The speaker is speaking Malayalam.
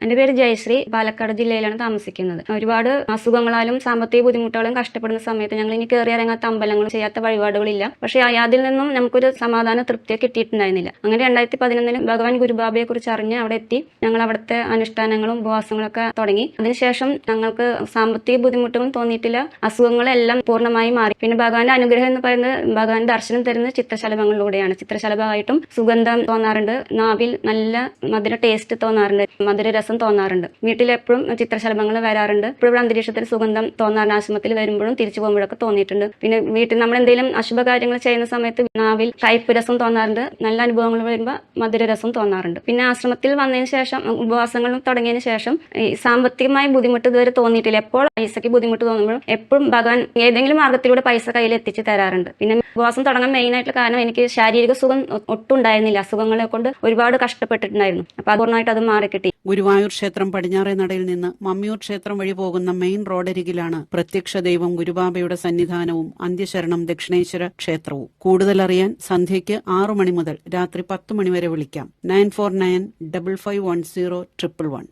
എന്റെ പേര് ജയശ്രീ. പാലക്കാട് ജില്ലയിലാണ് താമസിക്കുന്നത്. ഒരുപാട് അസുഖങ്ങളാലും സാമ്പത്തിക ബുദ്ധിമുട്ടുകളും കഷ്ടപ്പെടുന്ന സമയത്ത് ഞങ്ങൾ ഇനി കയറി ഇറങ്ങാത്ത അമ്പലങ്ങളും ചെയ്യാത്ത വഴിപാടുകളില്ല. പക്ഷേ അതിൽ നിന്നും നമുക്കൊരു സമാധാന തൃപ്തിയെ കിട്ടിയിട്ടുണ്ടായിരുന്നില്ല. അങ്ങനെ 2011 ഭഗവാൻ ഗുരുബാബയെ കുറിച്ച് അറിഞ്ഞ് അവിടെ എത്തി ഞങ്ങൾ അവിടുത്തെ അനുഷ്ഠാനങ്ങളും ഉപവാസങ്ങളൊക്കെ തുടങ്ങി. അതിനുശേഷം ഞങ്ങൾക്ക് സാമ്പത്തിക ബുദ്ധിമുട്ടുകളും തോന്നിയിട്ടില്ല. അസുഖങ്ങളെല്ലാം പൂർണ്ണമായി മാറി. പിന്നെ ഭഗവാന്റെ അനുഗ്രഹം എന്ന് പറയുന്നത് ഭഗവാൻ ദർശനം തരുന്നത് ചിത്രശലഭങ്ങളിലൂടെയാണ്. ചിത്രശലഭമായിട്ടും സുഗന്ധം തോന്നാറുണ്ട്, നാവിൽ നല്ല മധുര ടേസ്റ്റ് തോന്നാറുണ്ട്, മധുര രസം തോന്നാറുണ്ട്. വീട്ടിലെപ്പോഴും ചിത്രശലഭങ്ങൾ വരാറുണ്ട്. ഇപ്പോഴും അന്തരീക്ഷത്തിൽ സുഗന്ധം തോന്നാറുണ്ട്. ആശ്രമത്തിൽ വരുമ്പോഴും തിരിച്ചു പോകുമ്പോഴൊക്കെ തോന്നിയിട്ടുണ്ട്. പിന്നെ വീട്ടിൽ നമ്മൾ എന്തെങ്കിലും അശുഭ കാര്യങ്ങൾ ചെയ്യുന്ന സമയത്ത് നാവിൽ കയ്പ് രസം തോന്നാറുണ്ട്. നല്ല അനുഭവങ്ങൾ വരുമ്പോൾ മധുര രസം തോന്നാറുണ്ട്. പിന്നെ ആശ്രമത്തിൽ വന്നതിന് ശേഷം ഉപവാസങ്ങളും തുടങ്ങിയതിന് ശേഷം ഈ സാമ്പത്തികമായി ബുദ്ധിമുട്ട് ഇതുവരെ തോന്നിയിട്ടില്ല. എപ്പോൾ പൈസയ്ക്ക് ബുദ്ധിമുട്ട് തോന്നുമ്പോഴും എപ്പോഴും ഭഗവാൻ ഏതെങ്കിലും മാർഗത്തിലൂടെ പൈസ കയ്യിൽ എത്തിച്ച് തരാറുണ്ട്. പിന്നെ ഉപവാസം തുടങ്ങാൻ മെയിനായിട്ടുള്ള കാരണം എനിക്ക് ശാരീരിക സുഖം ഒട്ടും ഉണ്ടായിരുന്നില്ല. അസുഖങ്ങളെ കൊണ്ട് ഒരുപാട് കഷ്ടപ്പെട്ടിട്ടുണ്ടായിരുന്നു. അപ്പൊ പൂർണ്ണമായിട്ട് അത് മാറിക്കിട്ടി. ഗുരുവായൂർ ക്ഷേത്രം പടിഞ്ഞാറേ നടയിൽ നിന്ന് മമ്മിയൂർ ക്ഷേത്രം വഴി പോകുന്ന മെയിൻ റോഡരികിലാണ് പ്രത്യക്ഷ ദൈവം ഗുരുബാബയുടെ സന്നിധാനവും അന്ത്യശരണം ദക്ഷിണേശ്വര ക്ഷേത്രവും. കൂടുതലറിയാൻ സന്ധ്യയ്ക്ക് 6 മണി മുതൽ രാത്രി 10 മണി വരെ വിളിക്കാം. 9495510111.